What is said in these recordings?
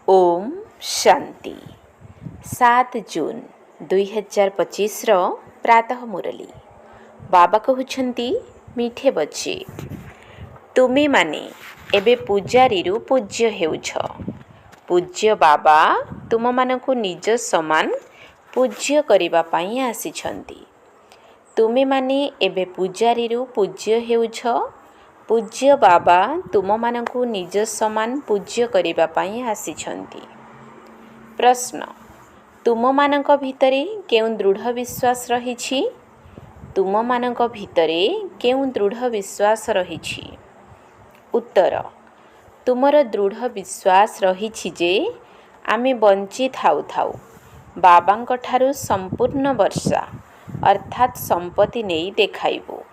ओम शांति 7 जून 2025 प्रातः मुरली बाबा कहउछंती मीठे बच्चे तुमे माने एबे पूजारी पूज्य हेउछ। पूज्य बाबा तुम मानकु निज समान पूज्य करिबा पई आसीछंती। तुमे माने एबे पूजारी पूज्य हेउछ। पूज्य बाबा तुम मानकु निज समान पूज्य करिबा पई आसीछंती। प्रश्न तुम मानक भितरे केउ दृढ़ विश्वास रहिछि? तुम मानक भितरे केउ दृढ़ विश्वास रहिछि? उत्तर तुमर दृढ़ विश्वास रहिछि जे आमे बंची थाउ थाउ बाबांक ठारु संपूर्ण वर्षा अर्थात संपत्ति नेई देखाइबो।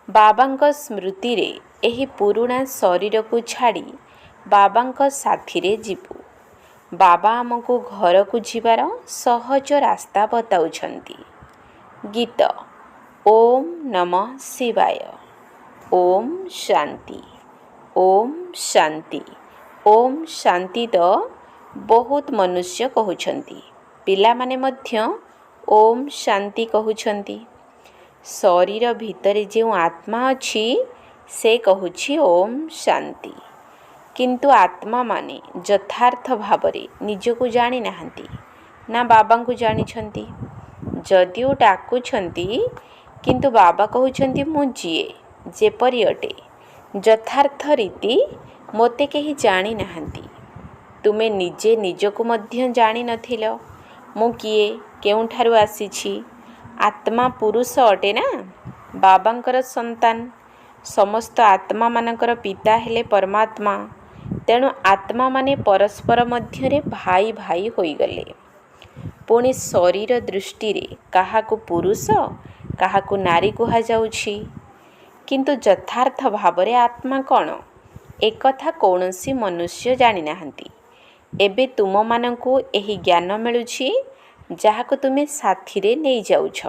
बाबांक स्मृति रे एही पुरुणा शरीर को छाड़ी बाबांक साथी रे जीवु। बाबा आमको घर को जीवार सहज रास्ता बताउछंती। गीत ओम नमः शिवाय। ओम शांति ओम शांति ओम शांति तो बहुत मनुष्य कहउछंती। पिला माने मध्य ओम शांति कहउछंती। शरीर भितरे जो आत्मा अछि से कहूछि ओम शांति, किंतु आत्मा माने यथार्थ भावरे निजको जानी नाहंती ना बाबा को जानी छंती। जदिओ डाकुछंती किंतु बाबा कहउछंती मु जिए जेपरि अटे यथार्थ रीति मोते केही जानी नाहंती। तुमे निजे निजको मध्य जानी नथिलो मु किए केउठारु आसीछि। आत्मा पुरुष अटे ना बाबांकर संतान। समस्त आत्मा मानकर पिता हेले परमात्मा। तेणु आत्मा माने परस्पर मध्यरे भाई भाई होई गले। पुणी शरीर दृष्टि रे काहाकु पुरुष काहाकु नारी कुहा जाउछि, किंतु यथार्थ भावरे आत्मा कौन एकथा कौनसी मनुष्य जानी नाहंती। एबे तुम मानंकु एही ज्ञान मिलुछि जाहाको तुमे साथी रे नै जाउछ।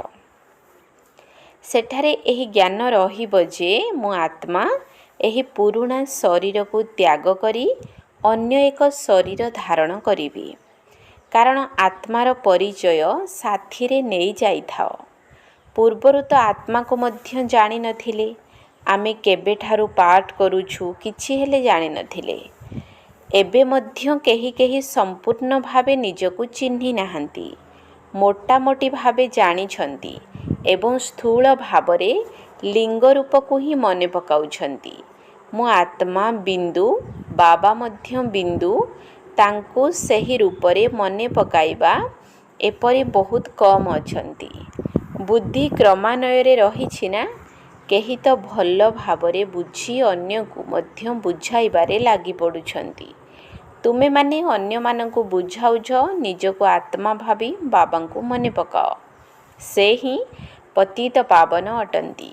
सेठारे एही ज्ञान रहिब जे मो आत्मा एही पुरुणा शरीर को त्याग करी अन्य एक शरीर धारण करिबी। कारण आत्मार परिचय साथी रे नै जाइथाओ। पूर्वरु तो आत्मा को मध्य जानी नथिले। आमे केबे ठारु पाठ करूछु किछि हेले जानी नथिले। एबे मध्य केही केही संपूर्ण भावे निजको चिन्हि नाहंती। मोटा मोटी भावे जानी छंती एवं स्थूल भावरे लिंग रूप को ही मने पकाउछंती। मो आत्मा बिंदु बाबा मध्य बिंदु तांको सही रूपरे मने पकाइबा एपरि बहुत कम अछंती। बुद्धि क्रमान्वୟରେ रहिछि ना। केही तो भल भावरे बुझी अन्य को मध्य बुझाइबारे लागि पडुछंती। तुमे माने अन्य मानंकु बुझाउछ निजको आत्मा भावी बाबांकु मने पकाओ। से ही पतित पावन अटंती।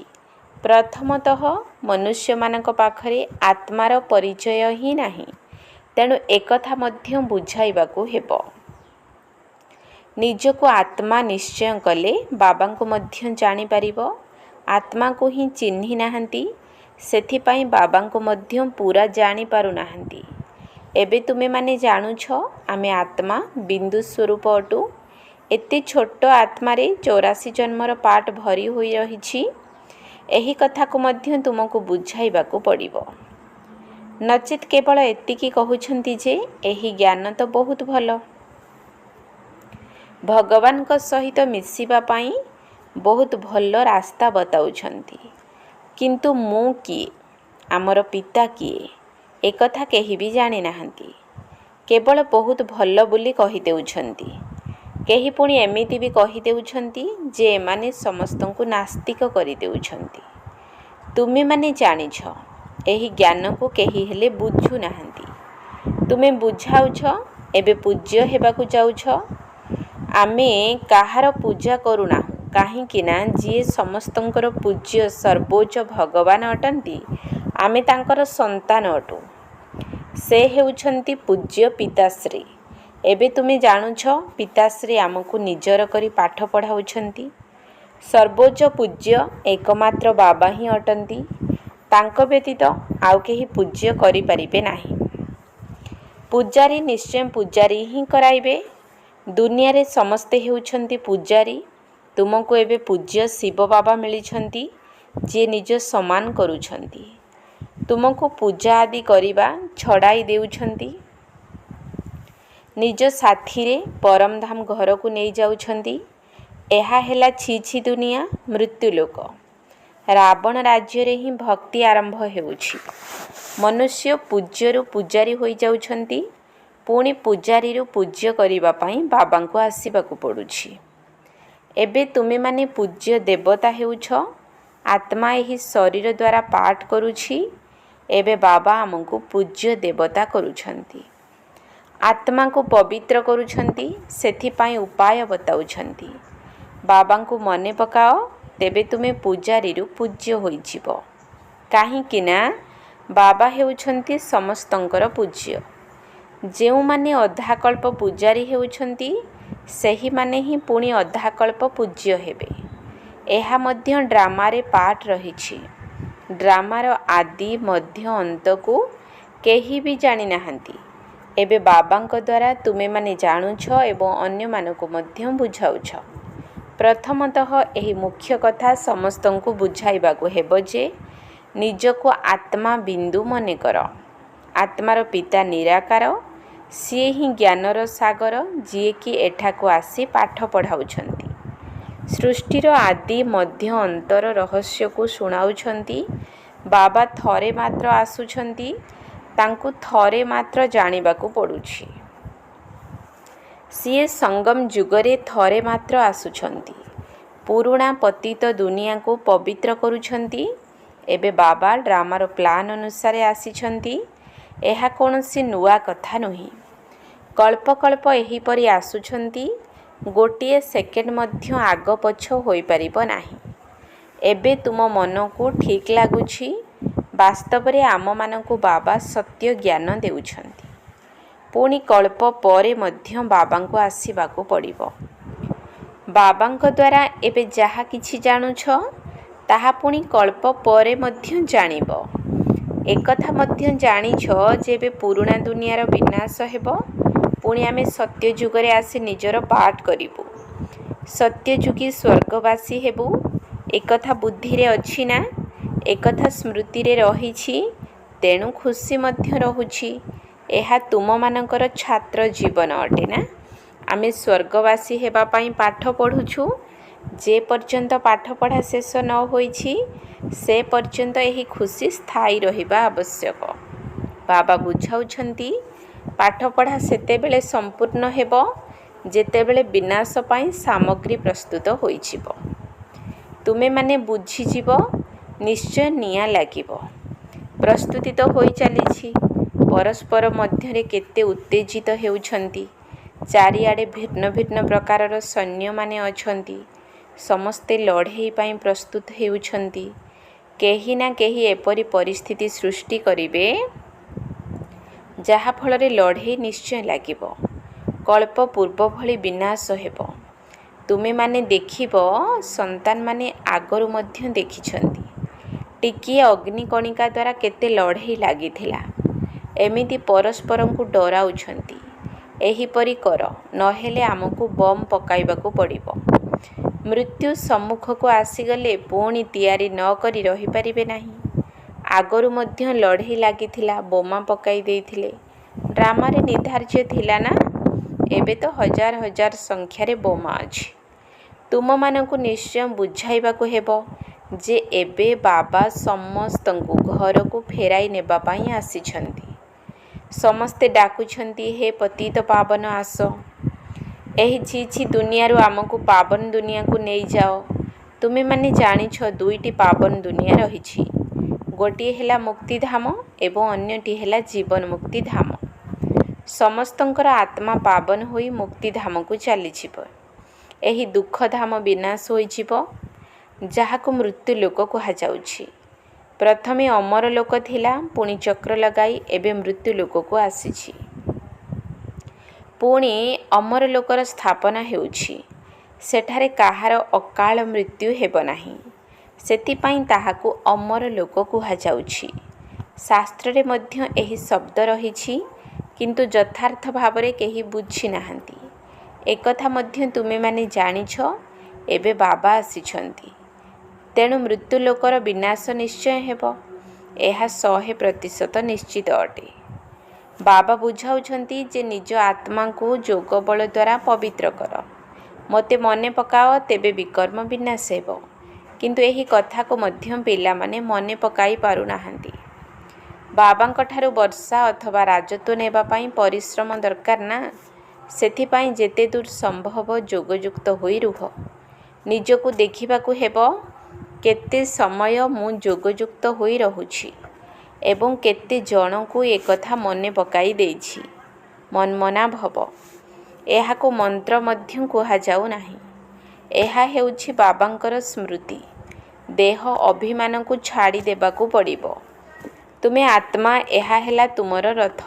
प्रथमतः मनुष्य मानक पाखरे आत्मार परिचय ही नाही। तेणु एकथा मध्य बुझाइबाकु हेबो। निजको आत्मा निश्चय कले बाबांकु मध्य जानी पारिबो। आत्मा को ही चिन्हि नाहंती सेथिपाई बाबांकु मध्य पूरा जानी पारु नाहंती। एबे तुमे माने जानुछ आमे आत्मा बिंदु स्वरूप अटु। एते छोट आत्मारे 84 जन्मर पाठ भरी होई रहिछि। एही कथा को मध्य तुमको बुझाइबाकु पड़िबो। नचित केवल एतिकी कहउछंती जे एही ज्ञान तो बहुत भलो। भगवान को सहित मिसिबा पाई बहुत भलो रास्ता बताउछंती। किंतु मु किए आमर पिता किए एकथा केही भी जानी नाहंती। केवल बहुत भलो बोली कहि देउछंती। केही पुणी एमिति भी कहि देउछंती जे एमाने समस्तंकु नास्तिक करि देउछंती। तुमे माने जानिछ एही ज्ञान को केही हेले बुझु नाहंती। तुमे बुझाउछ एबे पूज्य हेबाकु जाउछ। आमे काहार पूजा करुना काहेकि ना जे समस्तंकर पूज्य सर्वोच्च भगवान अटंती आमे तांकर संतान अटु। से हेउछंती पूज्य पिताश्री। एबे तुमे जानुछ पिताश्री आमको निजर करी पाठ पढ़ाउछंती। सर्वोच्च पूज्य एकमात्र बाबा ही अटंती। तांको व्यतीत आउ केही पूज्य करि परिबे नाही। ପୂଜାରୀ ନିଶ୍ଚୟ ପୂଜାରୀ ହିଁ କରାଇବେ। ଦୁନିଆରେ ସମସ୍ତେ ହେଉଛନ୍ତି ପୂଜାରୀ। ତୁମକୁ ଏବେ ପୂଜ୍ୟ ଶିବ ବାବା ମିଳିଛନ୍ତି, ଯିଏ ନିଜ ସମାନ କରୁଛନ୍ତି। ତୁମକୁ ପୂଜା ଆଦି କରିବା ଛଡ଼ାଇ ଦେଉଛନ୍ତି। ନିଜ ସାଥିରେ ପରମଧାମ ଘରକୁ ନେଇଯାଉଛନ୍ତି। ଏହା ହେଲା ଛି ଛି ଦୁନିଆ, ମୃତ୍ୟୁଲୋକ। ରାବଣ ରାଜ୍ୟରେ ହିଁ ଭକ୍ତି ଆରମ୍ଭ ହେଉଛି। ମନୁଷ୍ୟ ପୂଜ୍ୟରୁ ପୂଜାରୀ ହୋଇଯାଉଛନ୍ତି। ପୁଣି ପୂଜାରୀରୁ ପୂଜ୍ୟ କରିବା ପାଇଁ ବାବାଙ୍କୁ ଆସିବାକୁ ପଡ଼ୁଛି। ଏବେ ତୁମେମାନେ ପୂଜ୍ୟ ଦେବତା ହେଉଛ। ଆତ୍ମା ଏହି ଶରୀର ଦ୍ୱାରା ପାଠ କରୁଛି। ଏବେ ବାବା ଆମକୁ ପୂଜ୍ୟ ଦେବତା କରୁଛନ୍ତି। ଆତ୍ମାକୁ ପବିତ୍ର କରୁଛନ୍ତି। ସେଥିପାଇଁ ଉପାୟ ବତାଉଛନ୍ତି। ବାବାଙ୍କୁ ମନେ ପକାଅ, ତେବେ ତୁମେ ପୂଜାରୀରୁ ପୂଜ୍ୟ ହୋଇଯିବ। କାହିଁକି ନା ବାବା ହେଉଛନ୍ତି ସମସ୍ତଙ୍କର ପୂଜ୍ୟ। ଯେଉଁମାନେ ଅଧାକଳ୍ପ ପୂଜାରୀ ହେଉଛନ୍ତି, ସେହିମାନେ ହିଁ ପୁଣି ଅଧାକଳ୍ପ ପୂଜ୍ୟ ହେବେ। ଏହା ମଧ୍ୟ ଡ୍ରାମାରେ ପାଠ ରହିଛି। ଡ୍ରାମାର ଆଦି ମଧ୍ୟ ଅନ୍ତକୁ କେହି ବି ଜାଣିନାହାନ୍ତି। ଏବେ ବାବାଙ୍କ ଦ୍ୱାରା ତୁମେମାନେ ଜାଣୁଛ ଏବଂ ଅନ୍ୟମାନଙ୍କୁ ମଧ୍ୟ ବୁଝାଉଛ। ପ୍ରଥମତଃ ଏହି ମୁଖ୍ୟ କଥା ସମସ୍ତଙ୍କୁ ବୁଝାଇବାକୁ ହେବ ଯେ ନିଜକୁ ଆତ୍ମା ବିନ୍ଦୁ ମନେକର। ଆତ୍ମାର ପିତା ନିରାକାର। ସିଏ ହିଁ ଜ୍ଞାନର ସାଗର, ଯିଏକି ଏଠାକୁ ଆସି ପାଠ ପଢ଼ାଉଛନ୍ତି। ସୃଷ୍ଟିର ଆଦି ମଧ୍ୟ ଅନ୍ତର ରହସ୍ୟକୁ ଶୁଣାଉଛନ୍ତି। ବାବା ଥରେ ମାତ୍ର ଆସୁଛନ୍ତି। ତାଙ୍କୁ ଥରେ ମାତ୍ର ଜାଣିବାକୁ ପଡ଼ୁଛି। ସିଏ ସଙ୍ଗମ ଯୁଗରେ ଥରେ ମାତ୍ର ଆସୁଛନ୍ତି। ପୁରୁଣା ପତିତ ଦୁନିଆକୁ ପବିତ୍ର କରୁଛନ୍ତି। ଏବେ ବାବା ଡ୍ରାମାର ପ୍ଲାନ୍ ଅନୁସାରେ ଆସିଛନ୍ତି। ଏହା କୌଣସି ନୂଆ କଥା ନୁହେଁ। କଳ୍ପ କଳ୍ପ ଏହିପରି ଆସୁଛନ୍ତି। ଗୋଟିଏ ସେକେଣ୍ଡ ମଧ୍ୟ ଆଗ ପଛ ହୋଇପାରିବ ନାହିଁ। ଏବେ ତୁମ ମନକୁ ଠିକ୍ ଲାଗୁଛି। ବାସ୍ତବରେ ଆମମାନଙ୍କୁ ବାବା ସତ୍ୟ ଜ୍ଞାନ ଦେଉଛନ୍ତି। ପୁଣି କଳ୍ପ ପରେ ମଧ୍ୟ ବାବାଙ୍କୁ ଆସିବାକୁ ପଡ଼ିବ। ବାବାଙ୍କ ଦ୍ୱାରା ଏବେ ଯାହା କିଛି ଜାଣୁଛ, ତାହା ପୁଣି କଳ୍ପ ପରେ ମଧ୍ୟ ଜାଣିବ। ଏକଥା ମଧ୍ୟ ଜାଣିଛ ଯେ ଏବେ ପୁରୁଣା ଦୁନିଆର ବିନାଶ ହେବ। ପୁଣି ଆମେ ସତ୍ୟ ଯୁଗରେ ଆସି ନିଜର ପାଠ କରିବୁ। ସତ୍ୟଯୁଗୀ ସ୍ୱର୍ଗବାସୀ ହେବୁ। ଏକଥା ବୁଦ୍ଧିରେ ଅଛି ନା? ଏକଥା ସ୍ମୃତିରେ ରହିଛି। ତେଣୁ ଖୁସି ମଧ୍ୟ ରହୁଛି। ଏହା ତୁମମାନଙ୍କର ଛାତ୍ର ଜୀବନ ଅଟେ ନା? ଆମେ ସ୍ୱର୍ଗବାସୀ ହେବା ପାଇଁ ପାଠ ପଢ଼ୁଛୁ। ଯେ ପର୍ଯ୍ୟନ୍ତ ପାଠପଢ଼ା ଶେଷ ନ ହୋଇଛି, ସେ ପର୍ଯ୍ୟନ୍ତ ଏହି ଖୁସି ସ୍ଥାୟୀ ରହିବା ଆବଶ୍ୟକ। ବାବା ବୁଝାଉଛନ୍ତି, ପାଠପଢ଼ା ସେତେବେଳେ ସମ୍ପୂର୍ଣ୍ଣ ହେବ ଯେତେବେଳେ ବିନାଶ ପାଇଁ ସାମଗ୍ରୀ ପ୍ରସ୍ତୁତ ହୋଇଯିବ। ତୁମେମାନେ ବୁଝିଯିବ, ନିଶ୍ଚୟ ନିଆଁ ଲାଗିବ। ପ୍ରସ୍ତୁତି ତ ହୋଇଚାଲିଛି। ପରସ୍ପର ମଧ୍ୟରେ କେତେ ଉତ୍ତେଜିତ ହେଉଛନ୍ତି। ଚାରିଆଡ଼େ ଭିନ୍ନ ଭିନ୍ନ ପ୍ରକାରର ସୈନ୍ୟମାନେ ଅଛନ୍ତି। ସମସ୍ତେ ଲଢ଼େଇ ପାଇଁ ପ୍ରସ୍ତୁତ ହେଉଛନ୍ତି। କେହି ନା କେହି ଏପରି ପରିସ୍ଥିତି ସୃଷ୍ଟି କରିବେ, ଯାହାଫଳରେ ଲଢ଼େଇ ନିଶ୍ଚୟ ଲାଗିବ। କଳ୍ପ ପୂର୍ବ ଭଳି ବିନାଶ ହେବ। ତୁମେମାନେ ଦେଖିବ, ସନ୍ତାନମାନେ ଆଗରୁ ମଧ୍ୟ ଦେଖିଛନ୍ତି। ଟିକିଏ ଅଗ୍ନିକଣିକା ଦ୍ୱାରା କେତେ ଲଢ଼େଇ ଲାଗିଥିଲା। ଏମିତି ପରସ୍ପରଙ୍କୁ ଡରାଉଛନ୍ତି। ଏହିପରି କର, ନହେଲେ ଆମକୁ ବମ୍ ପକାଇବାକୁ ପଡ଼ିବ। ମୃତ୍ୟୁ ସମ୍ମୁଖକୁ ଆସିଗଲେ ପୁଣି ତିଆରି ନ କରି ରହିପାରିବେ ନାହିଁ। ଆଗରୁ ମଧ୍ୟ ଲଢ଼େଇ ଲାଗିଥିଲା, ବୋମା ପକାଇ ଦେଇଥିଲେ। ଡ୍ରାମାରେ ନିର୍ଦ୍ଧାର୍ଯ୍ୟ ଥିଲା ନା? ଏବେ ତ ହଜାର ହଜାର ସଂଖ୍ୟାରେ ବୋମା ଅଛି। ତୁମମାନଙ୍କୁ ନିଶ୍ଚୟ ବୁଝାଇବାକୁ ହେବ ଯେ ଏବେ ବାବା ସମସ୍ତଙ୍କୁ ଘରକୁ ଫେରାଇ ନେବା ପାଇଁ ଆସିଛନ୍ତି। ସମସ୍ତେ ଡାକୁଛନ୍ତି, ହେ ପତିତ ପାବନ ଆସ। ଏହି ଛି ଛି ଦୁନିଆରୁ ଆମକୁ ପାବନ ଦୁନିଆକୁ ନେଇଯାଅ। ତୁମେମାନେ ଜାଣିଛ ଦୁଇଟି ପାବନ ଦୁନିଆ ରହିଛି। ଗୋଟିଏ ହେଲା ମୁକ୍ତିଧାମ ଏବଂ ଅନ୍ୟଟି ହେଲା ଜୀବନ ମୁକ୍ତିଧାମ। ସମସ୍ତଙ୍କର ଆତ୍ମା ପାବନ ହୋଇ ମୁକ୍ତିଧାମକୁ ଚାଲିଯିବ। ଏହି ଦୁଃଖଧାମ ବିନାଶ ହୋଇଯିବ, ଯାହାକୁ ମୃତ୍ୟୁଲୋକ କୁହାଯାଉଛି। ପ୍ରଥମେ ଅମର ଲୋକ ଥିଲା, ପୁଣି ଚକ୍ର ଲଗାଇ ଏବେ ମୃତ୍ୟୁଲୋକକୁ ଆସିଛି। ପୁଣି ଅମର ଲୋକର ସ୍ଥାପନା ହେଉଛି। ସେଠାରେ କାହାର ଅକାଳ ମୃତ୍ୟୁ ହେବ ନାହିଁ। ସେଥିପାଇଁ ତାହାକୁ ଅମର ଲୋକ କୁହାଯାଉଛି। ଶାସ୍ତ୍ରରେ ମଧ୍ୟ ଏହି ଶବ୍ଦ ରହିଛି। କିନ୍ତୁ ଯଥାର୍ଥ ଭାବରେ କେହି ବୁଝି ନାହାନ୍ତି। ଏକଥା ମଧ୍ୟ ତୁମେମାନେ ଜାଣିଛ, ଏବେ ବାବା ଆସିଛନ୍ତି, ତେଣୁ ମୃତ୍ୟୁ ଲୋକର ବିନାଶ ନିଶ୍ଚୟ ହେବ। ଏହା 100% ନିଶ୍ଚିତ ଅଟେ। ବାବା ବୁଝାଉଛନ୍ତି ଯେ ନିଜ ଆତ୍ମାଙ୍କୁ ଯୋଗ ବଳ ଦ୍ୱାରା ପବିତ୍ର କର, ମୋତେ ମନେ ପକାଅ, ତେବେ ବିକର୍ମ ବିନାଶ ହେବ। କିନ୍ତୁ ଏହି କଥାକୁ ମଧ୍ୟ ପିଲାମାନେ ମନେ ପକାଇ ପାରୁନାହାନ୍ତି। ବାବାଙ୍କଠାରୁ ବର୍ଷା ଅଥବା ରାଜତ୍ୱ ନେବା ପାଇଁ ପରିଶ୍ରମ ଦରକାର ନା। ସେଥିପାଇଁ ଯେତେ ଦୂର ସମ୍ଭବ ଯୋଗଯୁକ୍ତ ହୋଇ ରୁହ। ନିଜକୁ ଦେଖିବାକୁ ହେବ କେତେ ସମୟ ମୁଁ ଯୋଗଯୁକ୍ତ ହୋଇ ରହୁଛି ଏବଂ କେତେ ଜଣଙ୍କୁ ଏକଥା ମନେ ପକାଇ ଦେଇଛି। ମନ୍ମନା ଭବ। ଏହାକୁ ମନ୍ତ୍ର ମଧ୍ୟ କୁହାଯାଉ ନାହିଁ। ଏହା ହେଉଛି ବାବାଙ୍କର ସ୍ମୃତି। ଦେହ ଅଭିମାନକୁ ଛାଡ଼ି ଦେବାକୁ ପଡ଼ିବ। ତୁମେ ଆତ୍ମା, ଏହା ହେଲା ତୁମର ରଥ।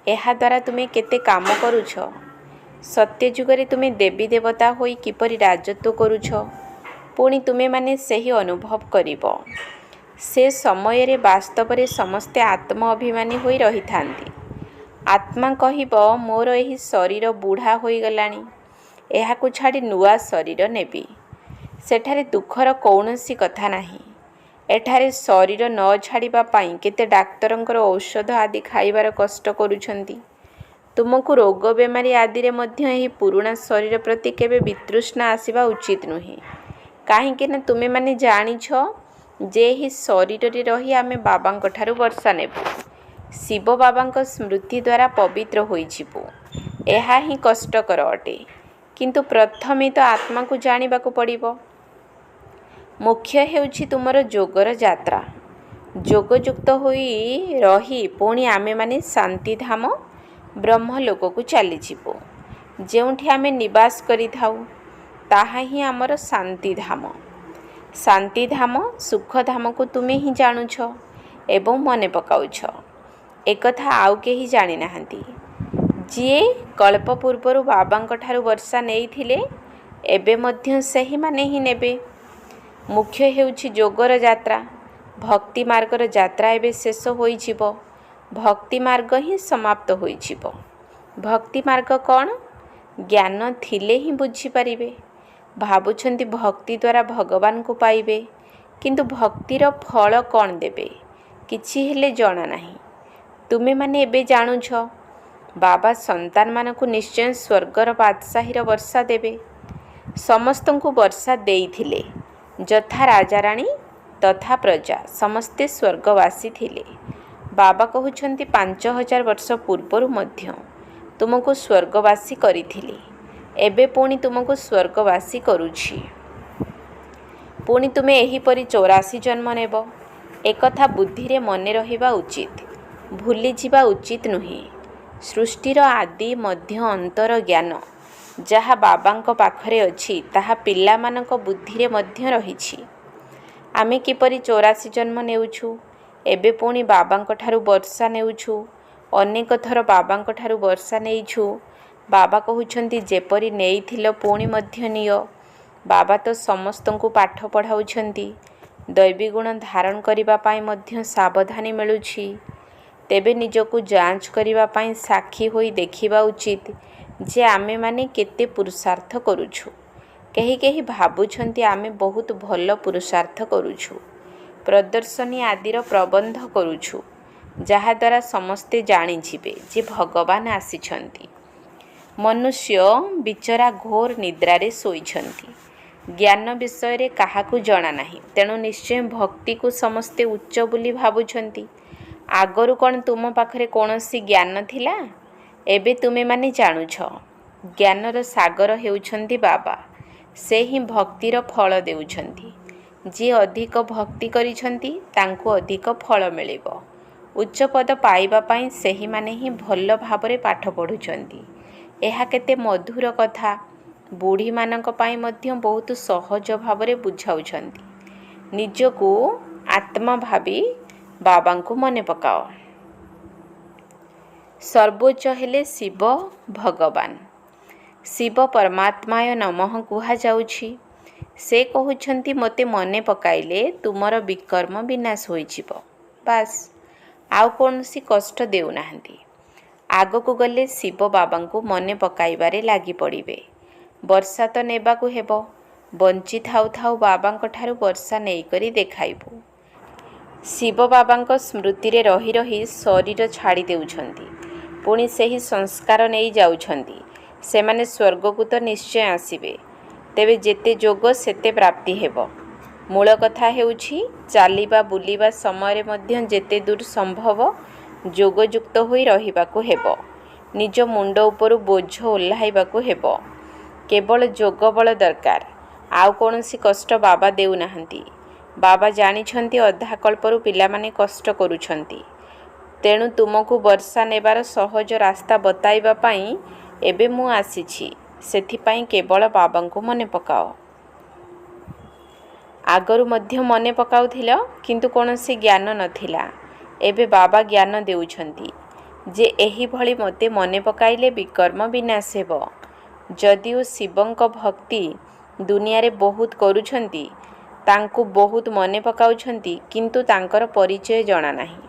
ଏହାଦ୍ୱାରା ତୁମେ କେତେ କାମ କରୁଛ। ସତ୍ୟଯୁଗରେ ତୁମେ ଦେବୀ ଦେବତା ହୋଇ କିପରି ରାଜତ୍ୱ କରୁଛ, ପୁଣି ତୁମେମାନେ ସେହି ଅନୁଭବ କରିବ। ସେ ସମୟରେ ବାସ୍ତବରେ ସମସ୍ତେ ଆତ୍ମ ଅଭିମାନୀ ହୋଇ ରହିଥାନ୍ତି। ଆତ୍ମା କହିବ, ମୋର ଏହି ଶରୀର ବୁଢ଼ା ହୋଇଗଲାଣି, ଏହାକୁ ଛାଡ଼ି ନୂଆ ଶରୀର ନେବି। ସେଠାରେ ଦୁଃଖର କୌଣସି କଥା ନାହିଁ। ଏଠାରେ ଶରୀର ନ ଛାଡ଼ିବା ପାଇଁ କେତେ ଡାକ୍ତରଙ୍କର ଔଷଧ ଆଦି ଖାଇବାର କଷ୍ଟ କରୁଛନ୍ତି। ତୁମକୁ ରୋଗ ବେମାରୀ ଆଦିରେ ମଧ୍ୟ ଏହି ପୁରୁଣା ଶରୀର ପ୍ରତି କେବେ ବିତୃଷ୍ଣା ଆସିବା ଉଚିତ ନୁହେଁ। କାହିଁକି ନା ତୁମେମାନେ ଜାଣିଛ ଯେ ଏହି ଶରୀରରେ ରହି ଆମେ ବାବାଙ୍କଠାରୁ ବର୍ଷା ନେବୁ। ଶିବ ବାବାଙ୍କ ସ୍ମୃତି ଦ୍ୱାରା ପବିତ୍ର ହୋଇଯିବୁ। ଏହା ହିଁ କଷ୍ଟକର ଅଟେ। କିନ୍ତୁ ପ୍ରଥମେ ତ ଆତ୍ମାକୁ ଜାଣିବାକୁ ପଡ଼ିବ। ମୁଖ୍ୟ ହେଉଛି ତୁମର ଯୋଗର ଯାତ୍ରା। ଯୋଗଯୁକ୍ତ ହୋଇ ରହି ପୁଣି ଆମେମାନେ ଶାନ୍ତିଧାମ ବ୍ରହ୍ମଲୋକକୁ ଚାଲିଯିବୁ। ଯେଉଁଠି ଆମେ ନିବାସ କରିଥାଉ ତାହା ହିଁ ଆମର ଶାନ୍ତିଧାମ। ଶାନ୍ତିଧାମ, ସୁଖଧାମକୁ ତୁମେ ହିଁ ଜାଣୁଛ ଏବଂ ମନେ ପକାଉଛ। ଏକଥା ଆଉ କେହି ଜାଣିନାହାନ୍ତି। ଯିଏ କଳ୍ପ ପୂର୍ବରୁ ବାବାଙ୍କଠାରୁ ବର୍ଷା ନେଇଥିଲେ, ଏବେ ମଧ୍ୟ ସେହିମାନେ ହିଁ ନେବେ। ମୁଖ୍ୟ ହେଉଛି ଯୋଗର ଯାତ୍ରା। ଭକ୍ତି ମାର୍ଗର ଯାତ୍ରା ଏବେ ଶେଷ ହୋଇଯିବ। ଭକ୍ତି ମାର୍ଗ ହିଁ ସମାପ୍ତ ହୋଇଯିବ। ଭକ୍ତି ମାର୍ଗ କ'ଣ? ଜ୍ଞାନ ଥିଲେ ହିଁ ବୁଝିପାରିବେ। ଭାବୁଛନ୍ତି ଭକ୍ତି ଦ୍ୱାରା ଭଗବାନଙ୍କୁ ପାଇବେ, କିନ୍ତୁ ଭକ୍ତିର ଫଳ କ'ଣ ଦେବେ, କିଛି ହେଲେ ଜଣା ନାହିଁ। ତୁମେମାନେ ଏବେ ଜାଣୁଛ, ବାବା ସନ୍ତାନମାନଙ୍କୁ ନିଶ୍ଚୟ ସ୍ୱର୍ଗର ବାଦଶାହୀର ବର୍ଷା ଦେବେ। ସମସ୍ତଙ୍କୁ ବର୍ଷା ଦେଇଥିଲେ। ଯଥା ରାଜାରାଣୀ ତଥା ପ୍ରଜା ସମସ୍ତେ ସ୍ୱର୍ଗବାସୀ ଥିଲେ। ବାବା କହୁଛନ୍ତି 5000 ବର୍ଷ ପୂର୍ବରୁ ମଧ୍ୟ ତୁମକୁ ସ୍ୱର୍ଗବାସୀ କରିଥିଲି। ଏବେ ପୁଣି ତୁମକୁ ସ୍ୱର୍ଗବାସୀ କରୁଛି। ପୁଣି ତୁମେ ଏହିପରି 84 ଜନ୍ମ ନେବ। ଏକଥା ବୁଦ୍ଧିରେ ମନେ ରହିବା ଉଚିତ, ଭୁଲିଯିବା ଉଚିତ ନୁହେଁ। ସୃଷ୍ଟିର ଆଦି ମଧ୍ୟ ଅନ୍ତର ଜ୍ଞାନ ଯାହା ବାବାଙ୍କ ପାଖରେ ଅଛି, ତାହା ପିଲାମାନଙ୍କ ବୁଦ୍ଧିରେ ମଧ୍ୟ ରହିଛି। ଆମେ କିପରି 84 ଜନ୍ମ ନେଉଛୁ, ଏବେ ପୁଣି ବାବାଙ୍କଠାରୁ ବର୍ଷା ନେଉଛୁ। ଅନେକ ଥର ବାବାଙ୍କଠାରୁ ବର୍ଷା ନେଇଛୁ। ବାବା କହୁଛନ୍ତି ଯେପରି ନେଇଥିଲ ପୁଣି ମଧ୍ୟ ନିଅ। ବାବା ତ ସମସ୍ତଙ୍କୁ ପାଠ ପଢ଼ାଉଛନ୍ତି। ଦୈବୀ ଗୁଣ ଧାରଣ କରିବା ପାଇଁ ମଧ୍ୟ ସାବଧାନୀ ମିଳୁଛି। ତେବେ ନିଜକୁ ଯାଞ୍ଚ କରିବା ପାଇଁ ସାକ୍ଷୀ ହୋଇ ଦେଖିବା ଉଚିତ ଯେ ଆମେମାନେ କେତେ ପୁରୁଷାର୍ଥ କରୁଛୁ। କେହି କେହି ଭାବୁଛନ୍ତି ଆମେ ବହୁତ ଭଲ ପୁରୁଷାର୍ଥ କରୁଛୁ। ପ୍ରଦର୍ଶନୀ ଆଦିର ପ୍ରବନ୍ଧ କରୁଛୁ, ଯାହାଦ୍ୱାରା ସମସ୍ତେ ଜାଣିଯିବେ ଯେ ଭଗବାନ ଆସିଛନ୍ତି। ମନୁଷ୍ୟ ବିଚରା ଘୋର ନିଦ୍ରାରେ ଶୋଇଛନ୍ତି। ଜ୍ଞାନ ବିଷୟରେ କାହାକୁ ଜଣା ନାହିଁ। ତେଣୁ ନିଶ୍ଚୟ ଭକ୍ତିକୁ ସମସ୍ତେ ଉଚ୍ଚ ବୋଲି ଭାବୁଛନ୍ତି। ଆଗରୁ କ'ଣ ତୁମ ପାଖରେ କୌଣସି ଜ୍ଞାନ ଥିଲା? ଏବେ ତୁମେମାନେ ଜାଣୁଛ। ଜ୍ଞାନର ସାଗର ହେଉଛନ୍ତି ବାବା। ସେ ହିଁ ଭକ୍ତିର ଫଳ ଦେଉଛନ୍ତି। ଯିଏ ଅଧିକ ଭକ୍ତି କରିଛନ୍ତି ତାଙ୍କୁ ଅଧିକ ଫଳ ମିଳିବ। ଉଚ୍ଚ ପଦ ପାଇବା ପାଇଁ ସେହିମାନେ ହିଁ ଭଲ ଭାବରେ ପାଠ ପଢ଼ୁଛନ୍ତି। ଏହା କେତେ ମଧୁର କଥା। ବୁଢ଼ୀମାନଙ୍କ ପାଇଁ ମଧ୍ୟ ବହୁତ ସହଜ ଭାବରେ ବୁଝାଉଛନ୍ତି। ନିଜକୁ ଆତ୍ମା ଭାବି ବାବାଙ୍କୁ ମନେ ପକାଅ। ସର୍ବୋଚ୍ଚ ହେଲେ ଶିବ ଭଗବାନ। ଶିବ ପରମାତ୍ମାୟ ନମଃ କୁହାଯାଉଛି। ସେ କହୁଛନ୍ତି ମୋତେ ମନେ ପକାଇଲେ ତୁମର ବିକର୍ମ ବିନାଶ ହୋଇଯିବ। ବାସ୍, ଆଉ କୌଣସି କଷ୍ଟ ଦେଉନାହାନ୍ତି। ଆଗକୁ ଗଲେ ଶିବ ବାବାଙ୍କୁ ମନେ ପକାଇବାରେ ଲାଗି ପଡ଼ିବେ। ବର୍ଷା ତ ନେବାକୁ ହେବ। ବଞ୍ଚି ଥାଉ ଥାଉ ବାବାଙ୍କ ଠାରୁ ବର୍ଷା ନେଇକରି ଦେଖାଇବୁ। ଶିବ ବାବାଙ୍କ ସ୍ମୃତିରେ ରହି ରହି ଶରୀର ଛାଡ଼ି ଦେଉଛନ୍ତି, ପୁଣି ସେହି ସଂସ୍କାର ନେଇ ଯାଉଛନ୍ତି। ସେମାନେ ସ୍ୱର୍ଗକୁ ତ ନିଶ୍ଚୟ ଆସିବେ। ତେବେ ଯେତେ ଯୋଗ ସେତେ ପ୍ରାପ୍ତି ହେବ। ମୂଳ କଥା ହେଉଛି ଚାଲିବା ବୁଲିବା ସମୟରେ ମଧ୍ୟ ଯେତେ ଦୂର ସମ୍ଭବ ଯୋଗଯୁକ୍ତ ହୋଇ ରହିବାକୁ ହେବ। ନିଜ ମୁଣ୍ଡ ଉପରୁ ବୋଝ ଓହ୍ଲାଇବାକୁ ହେବ। କେବଳ ଯୋଗ ବଳ ଦରକାର, ଆଉ କୌଣସି କଷ୍ଟ ବାବା ଦେଉନାହାନ୍ତି। ବାବା ଜାଣିଛନ୍ତି ଅଧା କଳ୍ପରୁ ପିଲାମାନେ କଷ୍ଟ କରୁଛନ୍ତି। ତେଣୁ ତୁମକୁ ବର୍ଷା ନେବାର ସହଜ ରାସ୍ତା ବତାଇବା ପାଇଁ ଏବେ ମୁଁ ଆସିଛି। ସେଥିପାଇଁ କେବଳ ବାବାଙ୍କୁ ମନେ ପକାଅ। ଆଗରୁ ମଧ୍ୟ ମନେ ପକାଉଥିଲ, କିନ୍ତୁ କୌଣସି ଜ୍ଞାନ ନଥିଲା। ଏବେ ବାବା ଜ୍ଞାନ ଦେଉଛନ୍ତି ଯେ ଏହିଭଳି ମୋତେ ମନେ ପକାଇଲେ ବିକର୍ମ ବିନାଶ ହେବ। ଯଦିଓ ଶିବଙ୍କ ଭକ୍ତି ଦୁନିଆରେ ବହୁତ କରୁଛନ୍ତି, ତାଙ୍କୁ ବହୁତ ମନେ ପକାଉଛନ୍ତି, କିନ୍ତୁ ତାଙ୍କର ପରିଚୟ ଜଣାନାହିଁ।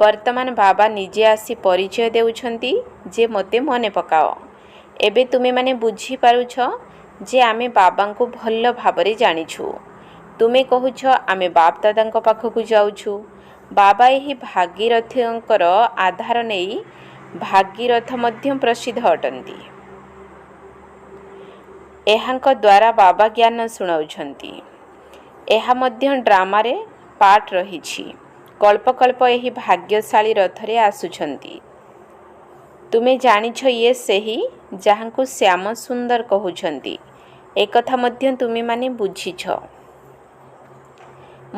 ବର୍ତ୍ତମାନ ବାବା ନିଜେ ଆସି ପରିଚୟ ଦେଉଛନ୍ତି ଯେ ମୋତେ ମନେ ପକାଅ। ଏବେ ତୁମେମାନେ ବୁଝିପାରୁଛ ଯେ ଆମେ ବାବାଙ୍କୁ ଭଲ ଭାବରେ ଜାଣିଛୁ। ତୁମେ କହୁଛ ଆମେ ବାପ ଦାଦାଙ୍କ ପାଖକୁ ଯାଉଛୁ। ବାବା ଏହି ଭାଗୀରଥୀଙ୍କର ଆଧାର ନେଇ ଭାଗୀରଥ ମଧ୍ୟ ପ୍ରସିଦ୍ଧ ଅଟନ୍ତି। ଏହାଙ୍କ ଦ୍ୱାରା ବାବା ଜ୍ଞାନ ଶୁଣାଉଛନ୍ତି। ଏହା ମଧ୍ୟ ଡ୍ରାମାରେ ପାର୍ଟ ରହିଛି। କଳ୍ପ କଳ୍ପ ଏହି ଭାଗ୍ୟଶାଳୀ ରଥରେ ଆସୁଛନ୍ତି। ତୁମେ ଜାଣିଛ ଇଏ ସେହି ଯାହାଙ୍କୁ ଶ୍ୟାମ ସୁନ୍ଦର କହୁଛନ୍ତି। ଏକଥା ମଧ୍ୟ ତୁମେମାନେ ବୁଝିଛ।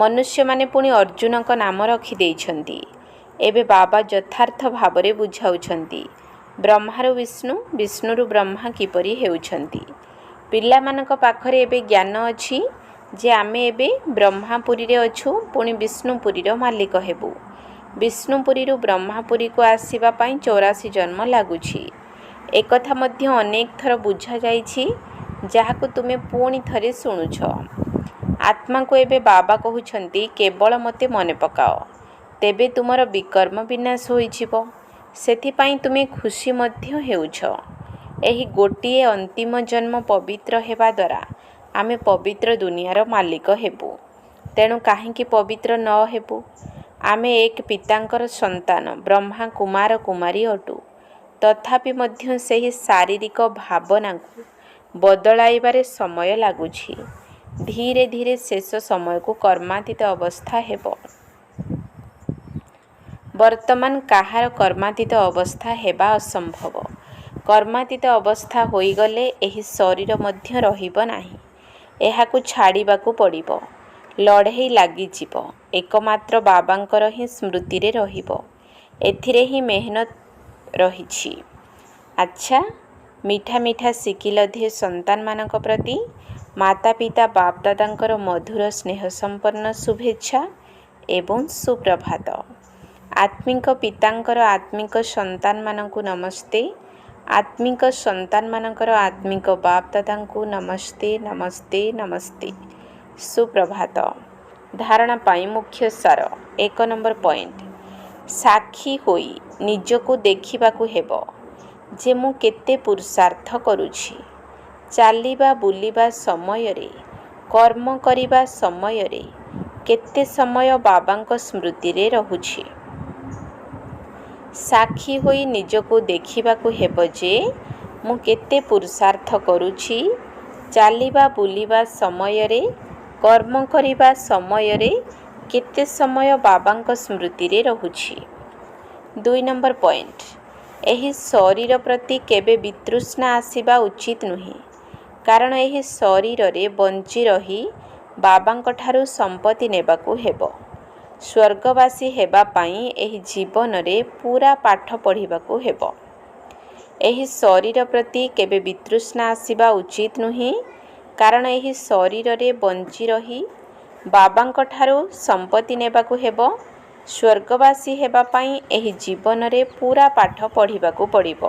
ମନୁଷ୍ୟମାନେ ପୁଣି ଅର୍ଜୁନଙ୍କ ନାମ ରଖିଦେଇଛନ୍ତି। ଏବେ ବାବା ଯଥାର୍ଥ ଭାବରେ ବୁଝାଉଛନ୍ତି ବ୍ରହ୍ମାରୁ ବିଷ୍ଣୁ, ବିଷ୍ଣୁରୁ ବ୍ରହ୍ମା କିପରି ହେଉଛନ୍ତି। ପିଲାମାନଙ୍କ ପାଖରେ ଏବେ ଜ୍ଞାନ ଅଛି ଯେ ଆମେ ଏବେ ବ୍ରହ୍ମାପୁରୀରେ ଅଛୁ, ପୁଣି ବିଷ୍ଣୁପୁରୀର ମାଲିକ ହେବୁ। ବିଷ୍ଣୁପୁରୀରୁ ବ୍ରହ୍ମାପୁରୀକୁ ଆସିବା ପାଇଁ 84 ଜନ୍ମ ଲାଗୁଛି। ଏକଥା ମଧ୍ୟ ଅନେକ ଥର ବୁଝାଯାଇଛି, ଯାହାକୁ ତୁମେ ପୁଣି ଥରେ ଶୁଣୁଛ। ଆତ୍ମାକୁ ଏବେ ବାବା କହୁଛନ୍ତି କେବଳ ମୋତେ ମନେ ପକାଅ, ତେବେ ତୁମର ବିକର୍ମ ବିନାଶ ହୋଇଯିବ। ସେଥିପାଇଁ ତୁମେ ଖୁସି ମଧ୍ୟ ହେଉଛ। ଏହି ଗୋଟିଏ ଅନ୍ତିମ ଜନ୍ମ ପବିତ୍ର ହେବା ଦ୍ୱାରା ଆମେ ପବିତ୍ର ଦୁନିଆର ମାଲିକ ହେବୁ। ତେଣୁ କାହିଁକି ପବିତ୍ର ନ ହେବୁ? ଆମେ ଏକ ପିତାଙ୍କର ସନ୍ତାନ, ବ୍ରହ୍ମା କୁମାର କୁମାରୀ ଅଟୁ। ତଥାପି ମଧ୍ୟ ସେହି ଶାରୀରିକ ଭାବନାକୁ ବଦଳାଇବାରେ ସମୟ ଲାଗୁଛି। ଧୀରେ ଧୀରେ ଶେଷ ସମୟକୁ କର୍ମାତୀତ ଅବସ୍ଥା ହେବ। ବର୍ତ୍ତମାନ କାହାର କର୍ମାତୀତ ଅବସ୍ଥା ହେବା ଅସମ୍ଭବ। କର୍ମାତୀତ ଅବସ୍ଥା ହୋଇଗଲେ ଏହି ଶରୀର ମଧ୍ୟ ରହିବ ନାହିଁ। ଏହାକୁ ଛାଡ଼ିବାକୁ ପଡ଼ିବ। ଲଢ଼େଇ ଲାଗିଯିବ। ଏକମାତ୍ର ବାବାଙ୍କର ହିଁ ସ୍ମୃତିରେ ରହିବ। ଏଥିରେ ହିଁ ମେହନତ ରହିଛି। ଆଚ୍ଛା, ମିଠା ମିଠା ଶିଖିଲ ଧେ ସନ୍ତାନମାନଙ୍କ ପ୍ରତି ମାତା ପିତା ବାପ ଦାଦାଙ୍କର ମଧୁର ସ୍ନେହ ସମ୍ପନ୍ନ ଶୁଭେଚ୍ଛା ଏବଂ ସୁପ୍ରଭାତ। ଆତ୍ମିକ ପିତାଙ୍କର ଆତ୍ମିକ ସନ୍ତାନମାନଙ୍କୁ ନମସ୍ତେ। ଆତ୍ମିକ ସନ୍ତାନମାନଙ୍କର ଆତ୍ମିକ ବାପ ଦାଦାଙ୍କୁ ନମସ୍ତେ ନମସ୍ତେ ନମସ୍ତେ। ସୁପ୍ରଭାତ। ଧାରଣା ପାଇଁ ମୁଖ୍ୟ ସାର। 1 ନମ୍ବର ପଏଣ୍ଟ। ସାକ୍ଷୀ ହୋଇ ନିଜକୁ ଦେଖିବାକୁ ହେବ ଯେ ମୁଁ କେତେ ପୁରୁଷାର୍ଥ କରୁଛି। ଚାଲିବା ବୁଲିବା ସମୟରେ, କର୍ମ କରିବା ସମୟରେ କେତେ ସମୟ ବାବାଙ୍କ ସ୍ମୃତିରେ ରହୁଛି। ସାକ୍ଷୀ ହୋଇ ନିଜକୁ ଦେଖିବାକୁ ହେବ ଯେ ମୁଁ କେତେ ପୁରୁଷାର୍ଥ କରୁଛି। ଚାଲିବା ବୁଲିବା ସମୟରେ, କର୍ମ କରିବା ସମୟରେ କେତେ ସମୟ ବାବାଙ୍କ ସ୍ମୃତିରେ ରହୁଛି। 2 ନମ୍ବର ପଏଣ୍ଟ। ଏହି ଶରୀର ପ୍ରତି କେବେ ବିତୃଷ୍ଣା ଆସିବା ଉଚିତ ନୁହେଁ, କାରଣ ଏହି ଶରୀରରେ ବଞ୍ଚି ରହି ବାବାଙ୍କଠାରୁ ସମ୍ପତ୍ତି ନେବାକୁ ହେବ। ସ୍ୱର୍ଗବାସୀ ହେବା ପାଇଁ ଏହି ଜୀବନରେ ପୂରା ପାଠ ପଢ଼ିବାକୁ ହେବ। ଏହି ଶରୀର ପ୍ରତି କେବେ ବିତୃଷ୍ଣା ଆସିବା ଉଚିତ ନୁହେଁ, କାରଣ ଏହି ଶରୀରରେ ବଞ୍ଚି ରହି ବାବାଙ୍କଠାରୁ ସମ୍ପତ୍ତି ନେବାକୁ ହେବ। ସ୍ୱର୍ଗବାସୀ ହେବା ପାଇଁ ଏହି ଜୀବନରେ ପୂରା ପାଠ ପଢ଼ିବାକୁ ପଡ଼ିବ।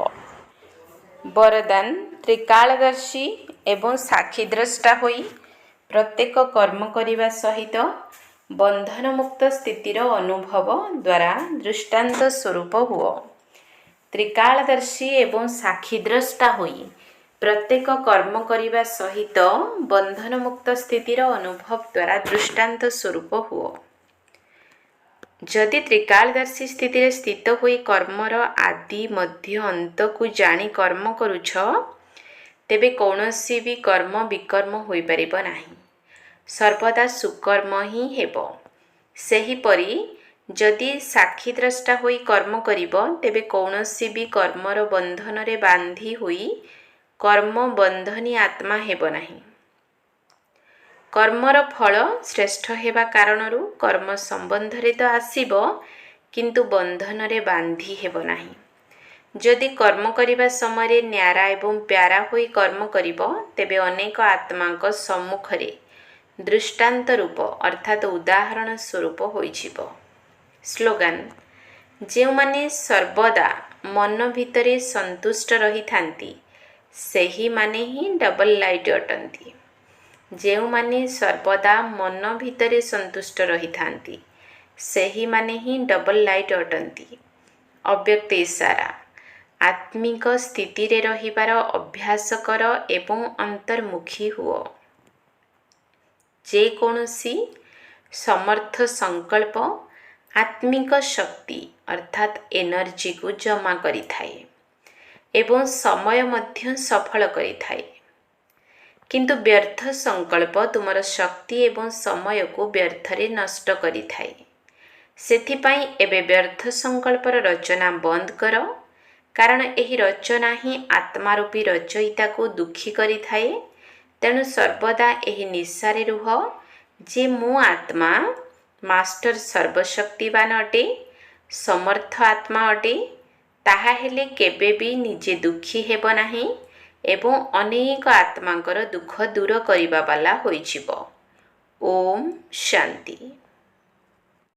ବରଦାନ ତ୍ରିକାଳଦର୍ଶୀ ଏବଂ ସାକ୍ଷୀଦ୍ରଷ୍ଟା ହୋଇ ପ୍ରତ୍ୟେକ କର୍ମ କରିବା ସହିତ ବନ୍ଧନମୁକ୍ତ ସ୍ଥିତିର ଅନୁଭବ ଦ୍ୱାରା ଦୃଷ୍ଟାନ୍ତ ସ୍ୱରୂପ ହୁଅ। ତ୍ରିକାଳଦର୍ଶୀ ଏବଂ ସାକ୍ଷୀଦ୍ରଷ୍ଟା ହୋଇ ପ୍ରତ୍ୟେକ କର୍ମ କରିବା ସହିତ ବନ୍ଧନମୁକ୍ତ ସ୍ଥିତିର ଅନୁଭବ ଦ୍ୱାରା ଦୃଷ୍ଟାନ୍ତ ସ୍ୱରୂପ ହୁଅ। ଯଦି ତ୍ରିକାଳଦର୍ଶୀ ସ୍ଥିତିରେ ସ୍ଥିତ ହୋଇ କର୍ମର ଆଦି ମଧ୍ୟ ଅନ୍ତକୁ ଜାଣି କର୍ମ କରୁଛ, ତେବେ କୌଣସି ବି କର୍ମ ବିକର୍ମ ହୋଇପାରିବ ନାହିଁ, ସର୍ବଦା ସୁକର୍ମ ହିଁ ହେବ। ସେହିପରି ଯଦି ସାକ୍ଷୀଦ୍ରଷ୍ଟା ହୋଇ କର୍ମ କରିବ, ତେବେ କୌଣସି ବି କର୍ମର ବନ୍ଧନରେ ବାନ୍ଧି ହୋଇ କର୍ମ ବନ୍ଧନୀ ଆତ୍ମା ହେବ ନାହିଁ। କର୍ମର ଫଳ ଶ୍ରେଷ୍ଠ ହେବା କାରଣରୁ କର୍ମ ସମ୍ବନ୍ଧରେ ତ ଆସିବ, କିନ୍ତୁ ବନ୍ଧନରେ ବାନ୍ଧି ହେବ ନାହିଁ। ଯଦି କର୍ମ କରିବା ସମୟରେ ନ୍ୟାରା ଏବଂ ପ୍ୟାରା ହୋଇ କର୍ମ କରିବ, ତେବେ ଅନେକ ଆତ୍ମାଙ୍କ ସମ୍ମୁଖରେ ଦୃଷ୍ଟାନ୍ତ ରୂପ ଅର୍ଥାତ୍ ଉଦାହରଣ ସ୍ୱରୂପ ହୋଇଯିବ। ସ୍ଲୋଗାନ: ଯେଉଁମାନେ ସର୍ବଦା ମନ ଭିତରେ ସନ୍ତୁଷ୍ଟ ରହିଥାନ୍ତି, ସେହିମାନେ ହିଁ ଡବଲ ଲାଇଟ୍ ଅଟନ୍ତି। ଯେଉଁମାନେ ସର୍ବଦା ମନ ଭିତରେ ସନ୍ତୁଷ୍ଟ ରହିଥାନ୍ତି, ସେହିମାନେ ହିଁ ଡବଲ ଲାଇଟ୍ ଅଟନ୍ତି। ଅବ୍ୟକ୍ତ ଇସାରା: ଆତ୍ମିକ ସ୍ଥିତିରେ ରହିବାର ଅଭ୍ୟାସ କର ଏବଂ ଅନ୍ତର୍ମୁଖୀ ହୁଅ। ଯେକୌଣସି ସମର୍ଥ ସଂକଳ୍ପ ଆତ୍ମିକ ଶକ୍ତି ଅର୍ଥାତ୍ ଏନର୍ଜିକୁ ଜମା କରିଥାଏ ଏବଂ ସମୟ ମଧ୍ୟ ସଫଳ କରିଥାଏ। କିନ୍ତୁ ବ୍ୟର୍ଥ ସଂକଳ୍ପ ତୁମର ଶକ୍ତି ଏବଂ ସମୟକୁ ବ୍ୟର୍ଥରେ ନଷ୍ଟ କରିଥାଏ। ସେଥିପାଇଁ ଏବେ ବ୍ୟର୍ଥ ସଂକଳ୍ପର ରଚନା ବନ୍ଦ କର, କାରଣ ଏହି ରଚନା ହିଁ ଆତ୍ମାରୂପୀ ରଚୟିତାକୁ ଦୁଃଖୀ କରିଥାଏ। ତେଣୁ ସର୍ବଦା ଏହି ନିଶାରେ ରୁହ ଯେ ମୁଁ ଆତ୍ମା, ମାଷ୍ଟର ସର୍ବଶକ୍ତିବାନ ଅଟେ, ସମର୍ଥ ଆତ୍ମା ଅଟେ। ତାହା ହେଲେ କେବେ ବି ନିଜେ ଦୁଃଖୀ ହେବ ନାହିଁ ଏବଂ ଅନେକ ଆତ୍ମାଙ୍କର ଦୁଃଖ ଦୂର କରିବା ବାଲା ହୋଇଯିବ। ଓମ୍ ଶାନ୍ତି।